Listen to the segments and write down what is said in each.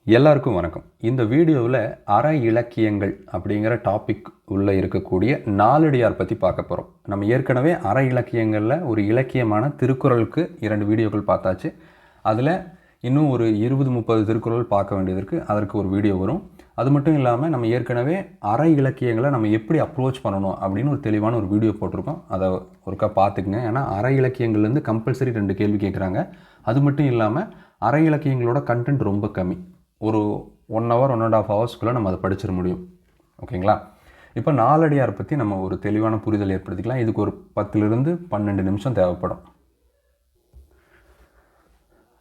எல்லாருக்கும் வணக்கம். இந்த வீடியோவில் அற இலக்கியங்கள் அப்படிங்கிற டாபிக் உள்ளே இருக்கக்கூடிய நாலடியார் பற்றி பார்க்க போகிறோம். நம்ம ஏற்கனவே அற இலக்கியங்களில் ஒரு இலக்கியமான திருக்குறளுக்கு 2 வீடியோக்கள் பார்த்தாச்சு. அதில் இன்னும் ஒரு 20-30 திருக்குறள் பார்க்க வேண்டியது இருக்குது. அதற்கு ஒரு வீடியோ வரும். அது மட்டும் இல்லாமல் நம்ம ஏற்கனவே அற இலக்கியங்களை நம்ம எப்படி அப்ரோச் பண்ணணும் அப்படின்னு ஒரு தெளிவான ஒரு வீடியோ போட்டிருக்கோம். அதை ஒருக்கா பார்த்துக்குங்க. ஏன்னா அற இலக்கியங்கள்லேருந்து கம்பல்சரி 2 கேள்வி கேட்குறாங்க. அது மட்டும் இல்லாமல் அற இலக்கியங்களோட கண்டென்ட் ரொம்ப கம்மி. ஒரு 1 hour 1.5 hours நம்ம அதை படிச்சிட முடியும். ஓகேங்களா? இப்போ நாலடியார் பற்றி நம்ம ஒரு தெளிவான புரிதல் ஏற்படுத்திக்கலாம். இதுக்கு ஒரு 10-12 நிமிஷம் தேவைப்படும்.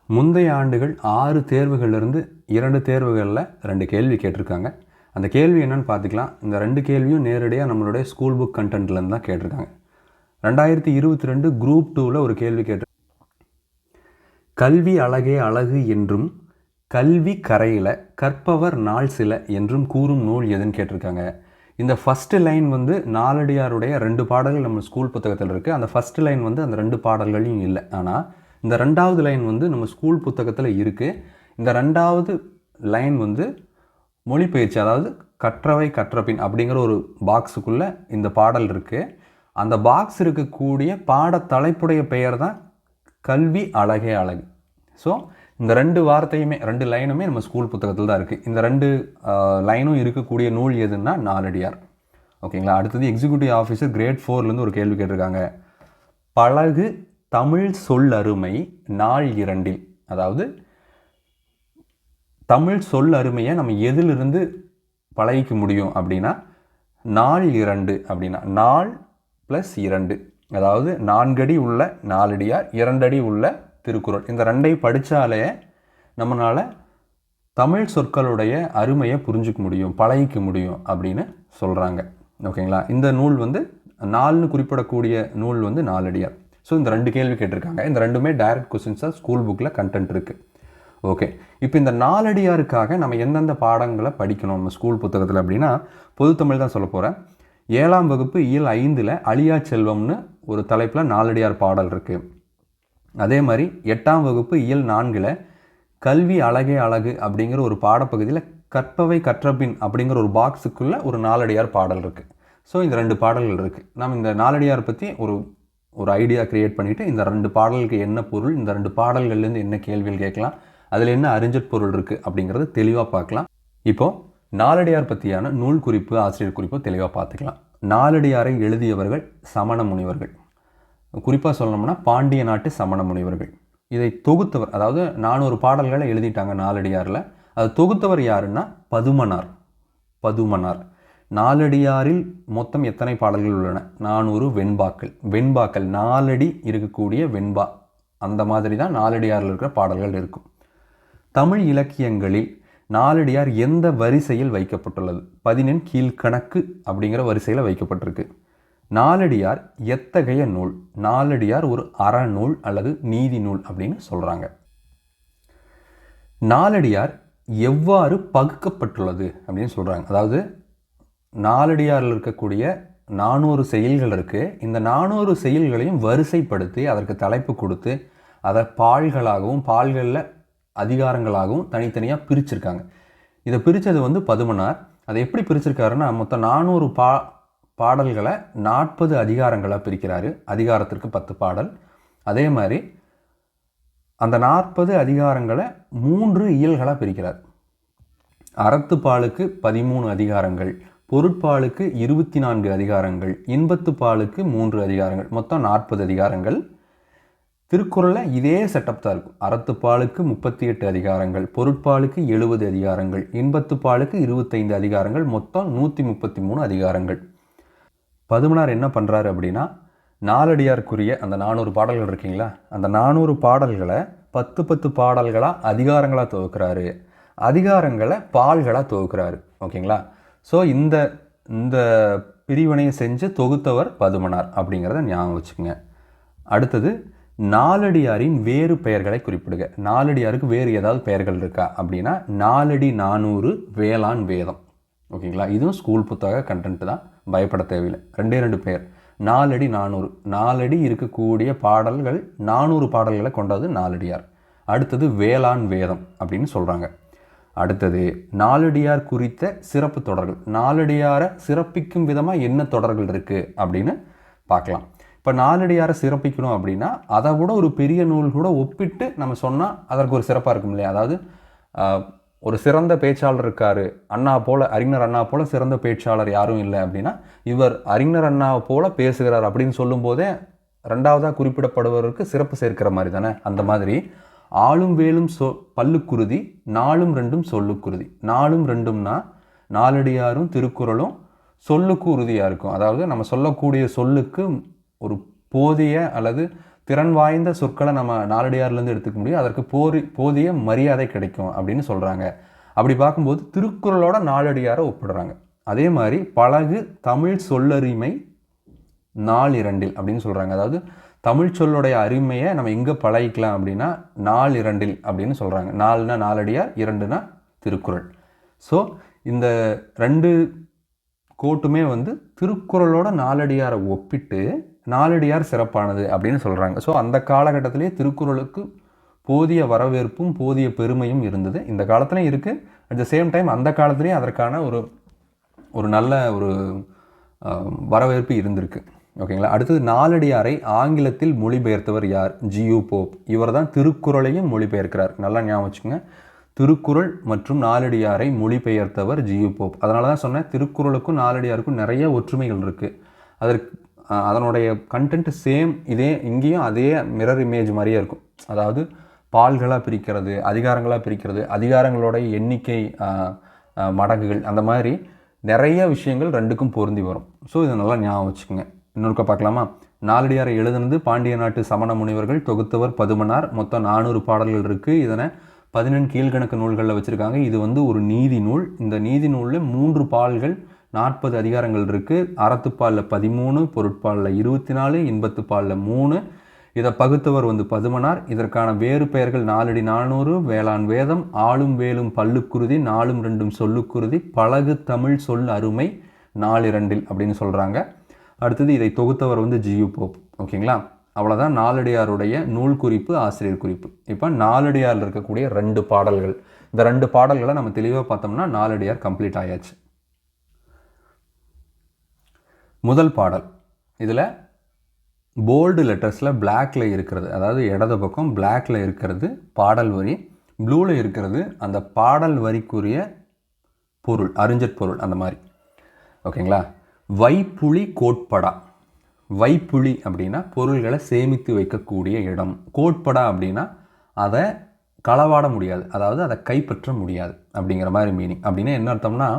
முந்தைய ஆண்டுகள் 6 தேர்வுகள்லேருந்து 2 தேர்வுகளில் 2 கேள்வி கேட்டிருக்காங்க. அந்த கேள்வி என்னன்னு பார்த்துக்கலாம். இந்த 2 கேள்வியும் நேரடியாக நம்மளுடைய ஸ்கூல் புக் கண்டென்ட்லேருந்து தான் கேட்டிருக்காங்க. 2022 குரூப் 2ல் ஒரு கேள்வி கல்வி அழகே அழகு என்றும் கல்வி கரையில கற்பவர் நாள் சில என்றும் கூறும் நூல் எதுன்னு கேட்டிருக்காங்க. இந்த ஃபஸ்ட்டு லைன் நாலடியாருடைய 2 பாடல்கள் நம்ம ஸ்கூல் புத்தகத்தில் இருக்குது. அந்த ஃபஸ்ட்டு லைன் அந்த 2 பாடல்களையும் இல்லை. ஆனால் இந்த 2வது லைன் நம்ம ஸ்கூல் புத்தகத்தில் இருக்குது. இந்த 2வது லைன் மொழிபெயர்ச்சி, அதாவது கற்றவை கற்றபின் அப்படிங்கிற ஒரு பாக்ஸுக்குள்ளே இந்த பாடல் இருக்குது. அந்த பாக்ஸ் இருக்கக்கூடிய பாட தலைப்புடைய பெயர் தான் கல்வி அழகே அழகு. ஸோ இந்த 2 வார்த்தையுமே 2 லைனுமே நம்ம ஸ்கூல் புத்தகத்தில் தான் இருக்குது. இந்த 2 லைனும் இருக்கக்கூடிய நூல் எதுன்னா நாலடியார். ஓகேங்களா? அடுத்தது எக்ஸிக்யூட்டிவ் ஆஃபீஸர் கிரேட் 4லேருந்து ஒரு கேள்வி கேட்டிருக்காங்க. பழகு தமிழ் சொல்லருமை நாள் 2ல், அதாவது தமிழ் சொல்லருமையை நம்ம எதிலிருந்து பழகிக்க முடியும் அப்படின்னா நாள் 2 அப்படின்னா நாள் +2, அதாவது 4 அடி உள்ள நாலடியார், 2 அடி உள்ள திருக்குறள். இந்த 2ஐயும் படித்தாலே நம்மளால் தமிழ் சொற்களுடைய அருமையை புரிஞ்சிக்க முடியும், பழகிக்க முடியும் அப்படின்னு சொல்கிறாங்க. ஓகேங்களா? இந்த நூல் 4ன்னு குறிப்பிடக்கூடிய நூல் நாலடியார். ஸோ இந்த 2 கேள்வி கேட்டிருக்காங்க. இந்த 2மே டைரக்ட் கொஸ்டின்ஸாக ஸ்கூல் புக்கில் கண்டென்ட் இருக்குது. ஓகே, இப்போ இந்த நாலடியாருக்காக நம்ம எந்தெந்த பாடங்களை படிக்கணும் நம்ம ஸ்கூல் புத்தகத்தில் அப்படின்னா பொதுத்தமிழ் தான் சொல்ல போகிறேன். 7ஆம் வகுப்பு இயல் 5ல் அழியா செல்வம்னு ஒரு தலைப்பில் நாலடியார் பாடல் இருக்குது. அதே மாதிரி 8ஆம் வகுப்பு இயல் 4ல் கல்வி அழகே அழகு அப்படிங்கிற ஒரு பாடப்பகுதியில் கற்பவை கற்றபின் அப்படிங்கிற ஒரு பாக்ஸுக்குள்ளே ஒரு நாலடியார் பாடல் இருக்குது. ஸோ இந்த 2 பாடல்கள் இருக்குது. நம்ம இந்த நாலடியார் பற்றி ஒரு ஐடியா க்ரியேட் பண்ணிவிட்டு இந்த 2 பாடலுக்கு என்ன பொருள், இந்த 2 பாடல்கள்லேருந்து என்ன கேள்விகள் கேட்கலாம், அதில் என்ன அறிஞர் பொருள் இருக்குது அப்படிங்கிறது தெளிவாக பார்க்கலாம். இப்போது நாலடியார் பற்றியான நூல் குறிப்பு, ஆசிரியர் குறிப்பு தெளிவாக பார்த்துக்கலாம். நாலடியாரை எழுதியவர்கள் சமண முனிவர்கள். குறிப்பாக சொல்லணும்னா பாண்டிய நாட்டு சமண முனிவர்கள். இதை தொகுத்தவர், அதாவது 400 பாடல்களை எழுதிட்டாங்க நாலடியாரில். அது தொகுத்தவர் யாருன்னா பதுமனார். நாலடியாரில் மொத்தம் எத்தனை பாடல்கள் உள்ளன? 400 வெண்பாக்கள் 4 அடி இருக்கக்கூடிய வெண்பா, அந்த மாதிரி தான் நாலடியாரில் இருக்கிற பாடல்கள் இருக்கும். தமிழ் இலக்கியங்களில் நாலடியார் எந்த வரிசையில் வைக்கப்பட்டுள்ளது? 10 கீழ்கணக்கு அப்படிங்கிற வரிசையில் வைக்கப்பட்டிருக்கு. நாலடியார் எத்தகைய நூல்? நாலடியார் ஒரு அறநூல் அல்லது நீதி நூல் அப்படின்னு சொல்கிறாங்க. நாலடியார் எவ்வாறு பகுக்கப்பட்டுள்ளது அப்படின்னு சொல்கிறாங்க. அதாவது நாலடியாரில் இருக்கக்கூடிய 400 செயல்கள் இருக்குது. இந்த 400 செயல்களையும் வரிசைப்படுத்தி அதற்கு தலைப்பு கொடுத்து அதை பால்களாகவும் பால்களில் அதிகாரங்களாகவும் தனித்தனியாக பிரிச்சிருக்காங்க. இதை பிரித்தது பதுமனார். அதை எப்படி பிரிச்சிருக்காருன்னா மொத்தம் 400 பாடல்களை 40 அதிகாரங்களாக பிரிக்கிறாரு. அதிகாரத்திற்கு 10 பாடல். அதே மாதிரி அந்த 40 அதிகாரங்களை 3 இயல்களாக பிரிக்கிறார். அறத்துப்பாலுக்கு 13 அதிகாரங்கள், பொருட்பாலுக்கு 24 அதிகாரங்கள், இன்பத்துப்பாலுக்கு 3 அதிகாரங்கள், மொத்தம் 40 அதிகாரங்கள். திருக்குறளில் இதே செட்டப் தான் இருக்கும். அறத்துப்பாலுக்கு 38 அதிகாரங்கள், பொருட்பாலுக்கு 70 அதிகாரங்கள், இன்பத்துப்பாலுக்கு 25 அதிகாரங்கள், மொத்தம் 133 அதிகாரங்கள். பதுமனார் என்ன பண்ணுறாரு அப்படின்னா நாலடியாருக்குரிய அந்த 400 பாடல்கள் இருக்கீங்களா, அந்த 400 பாடல்களை 10 பாடல்களாக அதிகாரங்களாக தொகுக்கிறாரு, அதிகாரங்களை பால்களாக தொகுக்கிறாரு. ஓகேங்களா? ஸோ இந்த இந்த பிரிவினையை செஞ்சு தொகுத்தவர் பதுமனார் அப்படிங்கிறத ஞாபகம் வச்சுக்கோங்க. அடுத்தது நாலடியாரின் வேறு பெயர்களை குறிப்பிடுக. நாலடியாருக்கு வேறு ஏதாவது பெயர்கள் இருக்கா அப்படின்னா நாலடி 400 வேளாண் வேதம். ஓகேங்களா? இதுவும் ஸ்கூல் புத்தக கண்டென்ட் தான், பயப்பட தேவையில்லை. 2 பெயர். 4 அடி 400, 4 அடி இருக்கக்கூடிய பாடல்கள் 400 பாடல்களை கொண்டது நாலடியார். அடுத்தது வேளாண் வேதம் அப்படின்னு சொல்கிறாங்க. அடுத்தது நாலடியார் குறித்த சிறப்பு தொடர்கள். நாலடியாரை சிறப்பிக்கும் விதமாக என்ன தொடர்கள் இருக்குது அப்படின்னு பார்க்கலாம். இப்போ நாலடியாரை சிறப்பிக்கணும் அப்படின்னா அதை விட ஒரு பெரிய நூல் கூட ஒப்பிட்டு நம்ம சொன்னால் அதற்கு ஒரு சிறப்பாக இருக்கும் இல்லையா? அதாவது ஒரு சிறந்த பேச்சாளர் இருக்கார், அண்ணா போல், அறிஞர் அண்ணா போல் சிறந்த பேச்சாளர் யாரும் இல்லை அப்படின்னா இவர் அறிஞர் அண்ணா போல் பேசுகிறார் அப்படின்னு சொல்லும்போதே ரெண்டாவதாக குறிப்பிடப்படுவதற்கு சிறப்பு சேர்க்கிற மாதிரி தானே. அந்த மாதிரி ஆளும் வேலும் பல்லுக்குருதி, நாலும் ரெண்டும் சொல்லுக்குருதி. நாலும் ரெண்டும்னா நாலடியாரும் திருக்குறளும் சொல்லுக்கு உறுதியாக இருக்கும். அதாவது நம்ம சொல்லக்கூடிய சொல்லுக்கு ஒரு போதிய அல்லது திறன் வாய்ந்த சொற்களை நம்ம நாலடியார்லேருந்து எடுத்துக்க முடியும், அதற்கு போதிய மரியாதை கிடைக்கும் அப்படின்னு சொல்கிறாங்க. அப்படி பார்க்கும்போது திருக்குறளோட நாலடியாரை ஒப்பிடுறாங்க. அதே மாதிரி பழகு தமிழ் சொல்லறிமை நாலிரண்டில் அப்படின்னு சொல்கிறாங்க. அதாவது தமிழ் சொல்லுடைய அருமையை நம்ம எங்கே பழகிக்கலாம் அப்படின்னா நாலிரண்டில் அப்படின்னு சொல்கிறாங்க. நாலுனா நாலடியார், இரண்டுனா திருக்குறள். ஸோ இந்த ரெண்டு கோட்டுமே திருக்குறளோட நாலடியாரை ஒப்பிட்டு நாலடியார் சிறப்பானது அப்படின்னு சொல்கிறாங்க. ஸோ அந்த காலகட்டத்திலே திருக்குறளுக்கு போதிய வரவேற்பும் போதிய பெருமையும் இருந்தது. இந்த காலத்துலேயும் இருக்குது. அட் த சேம் டைம் அந்த காலத்துலேயும் அதற்கான ஒரு நல்ல ஒரு வரவேற்பு இருந்திருக்கு. ஓகேங்களா? அடுத்தது நாலடியாரை ஆங்கிலத்தில் மொழிபெயர்த்தவர் யார்? G U Pope. இவர் தான் திருக்குறளையும் மொழிபெயர்க்கிறார். நல்லா ஞாபகம் வச்சுக்கோங்க. திருக்குறள் மற்றும் நாலடியாரை மொழிபெயர்த்தவர் ஜியு போப். அதனால தான் சொன்னேன், திருக்குறளுக்கும் நாலடியாருக்கும் நிறைய ஒற்றுமைகள் இருக்குது. அதனுடைய கண்டென்ட் சேம், இங்கேயும் அதே மிரர் இமேஜ் மாதிரியே இருக்கும். அதாவது பால்களாக பிரிக்கிறது, அதிகாரங்களாக பிரிக்கிறது, அதிகாரங்களோடைய எண்ணிக்கை மடங்குகள், அந்த மாதிரி நிறைய விஷயங்கள் ரெண்டுக்கும் பொருந்தி வரும். ஸோ இதை நல்லா ஞாபகம் வச்சுக்கோங்க. இன்னொருக்க பார்க்கலாமா? நாலடியாரை எழுதுனது பாண்டிய நாட்டு சமண முனிவர்கள், தொகுத்தவர் பதுமனார். மொத்தம் 400 பாடல்கள் இருக்குது. இதனை 14 கீழ்கணக்கு நூல்களில் வச்சுருக்காங்க. இது ஒரு நீதி நூல். இந்த நீதி நூலில் 3 பால்கள், 40 அதிகாரங்கள் இருக்குது. அறத்துப்பாலில் 13, பொருட்பாலில் 24, இன்பத்துப்பாலில் 3. இதை பகுத்தவர் பதுமனார். இதற்கான வேறு பெயர்கள் நாலடி 400, வேளாண் வேதம், ஆளும் வேலும் பல்லுக்குருதி, நாலும் ரெண்டும் சொல்லுக்குருதி, பழகு தமிழ் சொல் அருமை நாலிரண்டில் அப்படின்னு சொல்கிறாங்க. அடுத்தது இதை தொகுத்தவர் ஜியு போப். ஓகேங்களா? அவ்வளோதான் நாலடியாருடைய நூல் குறிப்பு, ஆசிரியர் குறிப்பு. இப்போ நாலடியாரில் இருக்கக்கூடிய 2 பாடல்கள், இந்த 2 பாடல்களை நம்ம தெளிவாக பார்த்தோம்னா நாலடியார் கம்ப்ளீட் ஆயாச்சு. முதல் பாடல், இதில் போல்டு லெட்டர்ஸில் பிளாக்ல இருக்கிறது, அதாவது இடது பக்கம் பிளாக்ல இருக்கிறது பாடல் வரி, ப்ளூவில் இருக்கிறது அந்த பாடல் வரிக்குரிய பொருள், அறிஞர் பொருள், அந்த மாதிரி. ஓகேங்களா? வைப்புலி கோட்படா. வைப்புலி அப்படின்னா பொருள்களை சேமித்து வைக்கக்கூடிய இடம். கோட்படா அப்படின்னா அதை களவாட முடியாது, அதாவது அதை கைப்பற்ற முடியாது அப்படிங்கிற மாதிரி மீனிங். அப்படின்னா என்ன அர்த்தம்னா,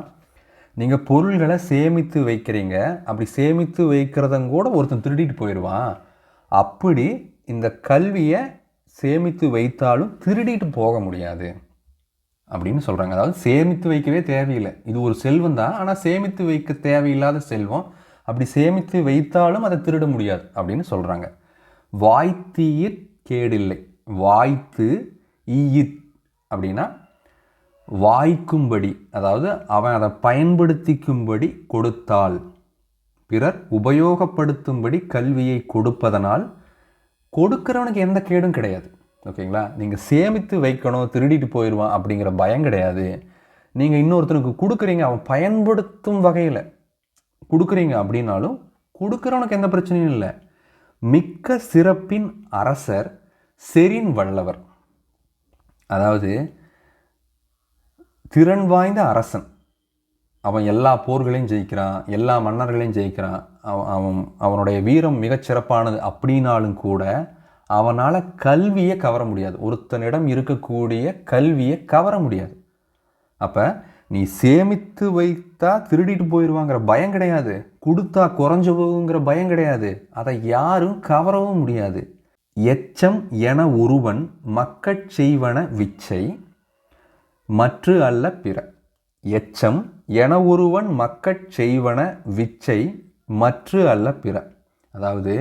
நீங்கள் பொருள்களை சேமித்து வைக்கிறீங்க, அப்படி சேமித்து வைக்கிறதும் கூட ஒருத்தன் திருடிட்டு போயிடுவான். அப்படி இந்த கல்வியை சேமித்து வைத்தாலும் திருடிட்டு போக முடியாது அப்படின்னு சொல்கிறாங்க. அதாவது சேமித்து வைக்கவே தேவையில்லை, இது ஒரு செல்வம் தான், ஆனால் சேமித்து வைக்க தேவையில்லாத செல்வம். அப்படி சேமித்து வைத்தாலும் அதை திருட முடியாது அப்படின்னு சொல்கிறாங்க. வாய்த்தீயிற் கேடில்லை. வாய்த்து ஈயித் அப்படின்னா வாய்க்கும்படி, அதாவது அவன் அதை பயன்படுத்திக்கும்படி கொடுத்தால், பிறர் உபயோகப்படுத்தும்படி கல்வியை கொடுப்பதனால் கொடுக்கிறவனுக்கு எந்த கேடும் கிடையாது. ஓகேங்களா? நீங்கள் சேமித்து வைக்கணும், திருடிட்டு போயிடுவான் அப்படிங்கிற பயம் கிடையாது. நீங்கள் இன்னொருத்தனுக்கு கொடுக்குறீங்க, அவன் பயன்படுத்தும் வகையில் கொடுக்குறீங்க அப்படின்னாலும் கொடுக்குறவனுக்கு எந்த பிரச்சனையும் இல்லை. மிக்க சிறப்பின் அரசர் செரின் வல்லவர். அதாவது திறன் வாய்ந்த அரசன், அவன் எல்லா போர்களையும் ஜெயிக்கிறான், எல்லா மன்னர்களையும் ஜெயிக்கிறான், அவனுடைய வீரம் மிகச்சிறப்பானது அப்படின்னாலும் கூட அவனால் கல்வியை கவர முடியாது. ஒருத்தனிடம் இருக்கக்கூடிய கல்வியை கவர முடியாது. அப்போ நீ சேமித்து வைத்தா திருடிட்டு போயிடுவாங்கிற பயம் கிடையாது, கொடுத்தா குறைஞ்சு போகுங்கிற பயம் கிடையாது, அதை யாரும் கவரவும் முடியாது. எச்சம் என ஒருவன் மக்கட் செய்வன விச்சை மற்று அல்ல பிற. எச்சம் என ஒருவன் மக்கட் செய்வன விச்சை மற்று அல்ல பிற. அதாவது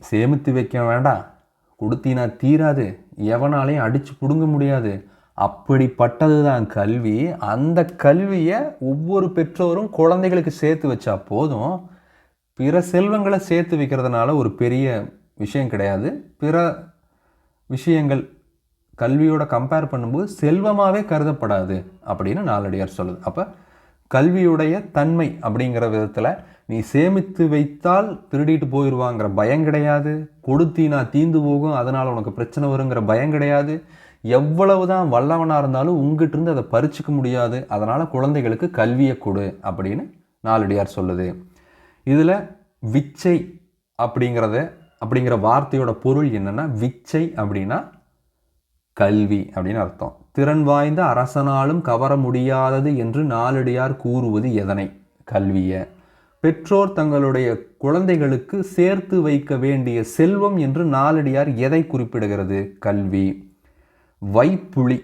சேமித்து வைக்க வேண்டாம், கொடுத்தினா தீராது, எவனாலையும் அடித்து பிடுங்க முடியாது, அப்படிப்பட்டது தான் கல்வி. அந்த கல்வியை ஒவ்வொரு பெற்றோரும் குழந்தைகளுக்கு சேர்த்து வச்சா போதும். பிற செல்வங்களை சேர்த்து வைக்கிறதுனால ஒரு பெரிய விஷயம் கிடையாது. பிற விஷயங்கள் கல்வியோட கம்பேர் பண்ணும்போது செல்வமாகவே கருதப்படாது அப்படின்னு நாலடியார் சொல்லுது. அப்போ கல்வியுடைய தன்மை அப்படிங்கிற விதத்தில் நீ சேமித்து வைத்தால் திருடிட்டு போயிடுவாங்கிற பயம் கிடையாது, கொடுத்தீனா தீந்து போகும் அதனால் உனக்கு பிரச்சனை வருங்கிற பயம் கிடையாது, எவ்வளவு தான் வல்லவனாக இருந்தாலும் உங்ககிட்ட இருந்து அதை பறிச்சுக்க முடியாது, அதனால் குழந்தைகளுக்கு கல்வியை கொடு அப்படின்னு நாலடியார் சொல்லுது. இதில் விச்சை அப்படிங்கிற வார்த்தையோட பொருள் என்னென்னா, விச்சை அப்படின்னா கல்வி அப்படின்னு அர்த்தம். திறன் வாய்ந்த அரசனாலும் கவர முடியாதது என்று நாலடியார் கூறுவது எதனை? கல்வியை. பெற்றோர் தங்களுடைய குழந்தைகளுக்கு சேர்த்து வைக்க வேண்டிய செல்வம் என்று நாலடியார் எதை குறிப்பிடுகிறது? கல்வி. வைப்புளி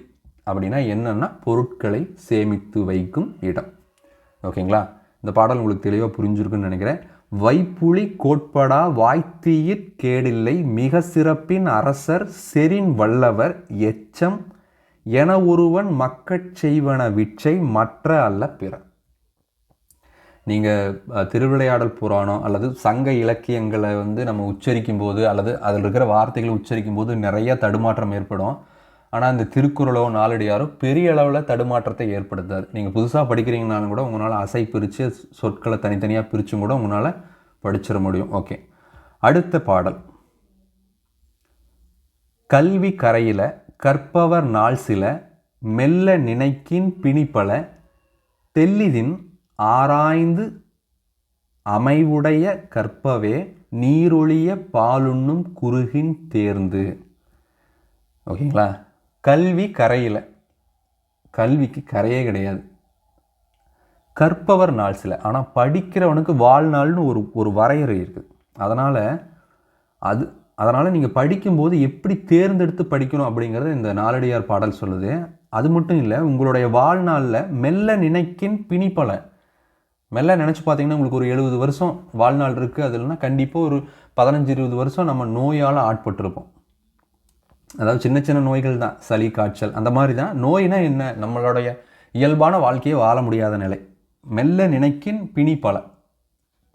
அப்படின்னா என்னன்னா பொருட்களை சேமித்து வைக்கும் இடம். ஓகேங்களா? இந்த பாடல் உங்களுக்கு தெளிவாக புரிஞ்சிருக்குன்னு நினைக்கிறேன். வைப்புளி கோட்படா வாய்த்தீயிற் கேடில்லை மிக சிறப்பின் அரசர் செரின் வல்லவர் எச்சம் என ஒருவன் மக்கட் செய்வன விச்சை மற்ற அல்ல பிற. நீங்கள் திருவிளையாடல் புராணம் அல்லது சங்க இலக்கியங்களை நம்ம உச்சரிக்கும் போது அல்லது அதில் இருக்கிற வார்த்தைகளை உச்சரிக்கும் போது நிறைய தடுமாற்றம் ஏற்படும். ஆனால் இந்த திருக்குறளோ நாலடியாரோ பெரிய அளவில் தடுமாற்றத்தை ஏற்படுத்தாது. நீங்கள் புதுசாக படிக்கிறீங்கனாலும் கூட உங்களால் அசை பிரித்து சொற்களை தனித்தனியாக பிரித்தும் கூட உங்களால் படிச்சிட முடியும். ஓகே, அடுத்த பாடல். கல்வி கரையில கற்பவர் நாள் சில மெல்ல நினைக்கின் பிணிப்பல தெல்லிதின் ஆராய்ந்து அமைவுடைய கற்பவே நீரொழிய பாலுண்ணும் குறுகின் தேர்ந்து. ஓகேங்களா? கல்வி கரையில், கல்விக்கு கரையே கிடையாது. கற்பவர் நாள் சில, ஆனால் படிக்கிறவனுக்கு வாழ்நாள்னு ஒரு வரையறை இருக்குது. அதனால் நீங்கள் படிக்கும்போது எப்படி தேர்ந்தெடுத்து படிக்கணும் அப்படிங்கிறத இந்த நாலடியார் பாடல் சொல்லுது. அது மட்டும் இல்லை, உங்களுடைய வாழ்நாளில் மெல்ல நினைக்கின் பிணிப்பல. மெல்ல நினச்சி பார்த்தீங்கன்னா உங்களுக்கு ஒரு 70 வருஷம் வாழ்நாள் இருக்குது. அதுலனா கண்டிப்பாக ஒரு 15-20 வருஷம் நம்ம நோயால் ஆட்பட்டிருப்போம். அதாவது சின்ன சின்ன நோய்கள் தான், சளி காய்ச்சல் அந்த மாதிரி தான். நோய்னா என்ன? நம்மளுடைய இயல்பான வாழ்க்கையை வாழ முடியாத நிலை. மெல்ல நினைக்கின் பிணி பல,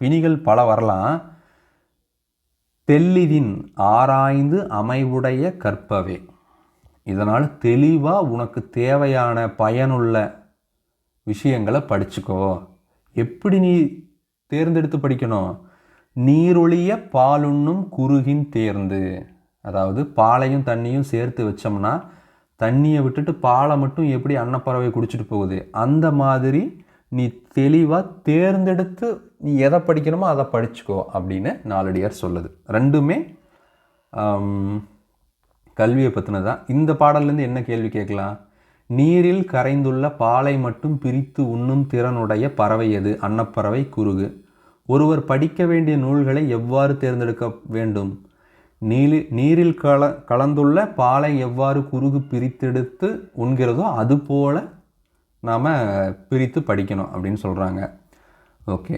பிணிகள் பல வரலாம். தெல்லிதின் ஆராய்ந்து அமைவுடைய கற்பவே, இதனால் தெளிவாக உனக்கு தேவையான பயனுள்ள விஷயங்களை படிச்சுக்கோ. எப்படி நீ தேர்ந்தெடுத்து படிக்கணும்? நீரொழிய பாலுண்ணும் குறுகின் தேர்ந்து. அதாவது பாலையும் தண்ணியும் சேர்த்து வச்சோம்னா தண்ணியை விட்டுட்டு பாலை மட்டும் எப்படி அன்னப்பறவை குடிச்சிட்டு போகுது, அந்த மாதிரி நீ தெளிவாக தேர்ந்தெடுத்து நீ எதை படிக்கணுமோ அதை படிச்சுக்கோ அப்படின்னு நாலடியார் சொல்லுது. ரெண்டுமே கல்வியை பற்றினதான். இந்த பாடல்லேருந்து என்ன கேள்வி கேட்கலாம்? நீரில் கரைந்துள்ள பாலை மட்டும் பிரித்து உண்ணும் திறனுடைய பறவை எது? அன்னப்பறவை, குருகு. ஒருவர் படிக்க வேண்டிய நூல்களை எவ்வாறு தேர்ந்தெடுக்க வேண்டும்? நீரில் கலந்துள்ள பாலை எவ்வாறு குருகு பிரித்தெடுத்து உண்கிறதோ அதுபோல் நாம் பிரித்து படிக்கணும் அப்படின்னு சொல்கிறாங்க. ஓகே,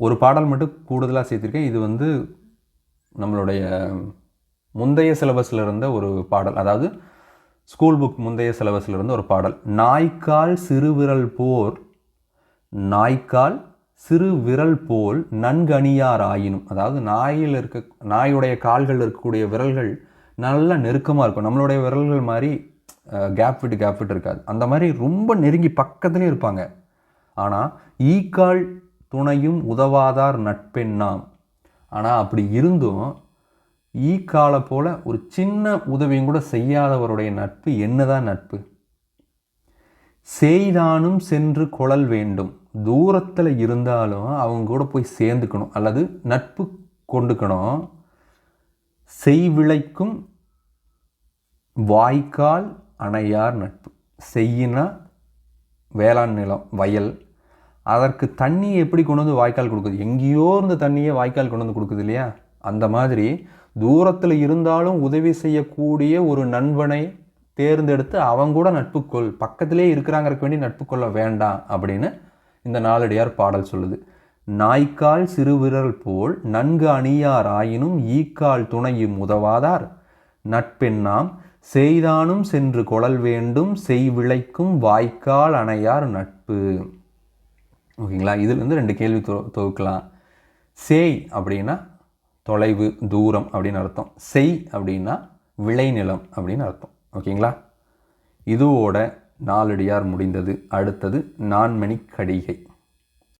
ஒரு பாடல் மட்டும் கூடுதலாக சேர்த்துருக்கேன். இது நம்மளுடைய முந்தைய சிலபஸில் இருந்த ஒரு பாடல், அதாவது ஸ்கூல் புக் முந்தைய சிலபஸில் இருந்த ஒரு பாடல். நாய்க்கால் சிறுவிரல் போர், நாய்க்கால் சிறு விரல் போல் நன்கணியார் ஆயினும். அதாவது நாயுடைய கால்கள் இருக்கக்கூடிய விரல்கள் நல்லா நெருக்கமாக இருக்கும். நம்மளுடைய விரல்கள் மாதிரி கேப் விட்டு இருக்காது. அந்த மாதிரி ரொம்ப நெருங்கி பக்கத்துலேயே இருப்பாங்க. ஆனால் ஈக்கால் துணையும் உதவாதார் நட்பெண்ணாம். ஆனால் அப்படி இருந்தும் ஈக்காலை போல் ஒரு சின்ன உதவியும் கூட செய்யாதவருடைய நட்பு என்னதான் நட்பு? செய்தானும் சென்று கொள்ளல் வேண்டும். தூரத்தில் இருந்தாலும் அவங்க கூட போய் சேர்ந்துக்கணும் அல்லது நட்பு கொண்டுக்கணும். செய்விளைக்கும் வாய்க்கால் அணையார் நட்பு. செய்யினா வேளாண் நிலம், வயல். அதற்கு தண்ணியை எப்படி கொண்டு வந்து வாய்க்கால் கொடுக்குது? எங்கேயோ இருந்த தண்ணியை வாய்க்கால் கொண்டு வந்து கொடுக்குது இல்லையா? அந்த மாதிரி தூரத்தில் இருந்தாலும் உதவி செய்யக்கூடிய ஒரு நண்பனை தேர்ந்தெடுத்து அவங்க கூட நட்பு கொள். பக்கத்திலே இருக்கிறாங்கிறக்கு வேண்டி நட்பு கொள்ள வேண்டாம் அப்படின்னு இந்த நாலடியார் பாடல் சொல்லுது. நாய்க்கால் சிறுவிரல் போல் நன்கு அணியார் ஆயினும் ஈக்கால் துணையும் உதவாதார் நட்பெண்ணாம் செய்தானும் சென்று கொள்ளல் வேண்டும் செய்விளைக்கும் வாய்க்கால் அணையார் நட்பு. ஓகேங்களா? இதுலேருந்து 2 கேள்வி தொகுக்கலாம். செய் அப்படின்னா தொலைவு, தூரம் அப்படின்னு அர்த்தம். செய் அப்படின்னா விளைநிலம் அப்படின்னு அர்த்தம். ஓகேங்களா? இதுவோட நாலடியார் முடிந்தது. அடுத்தது நான்மணி கடிகை.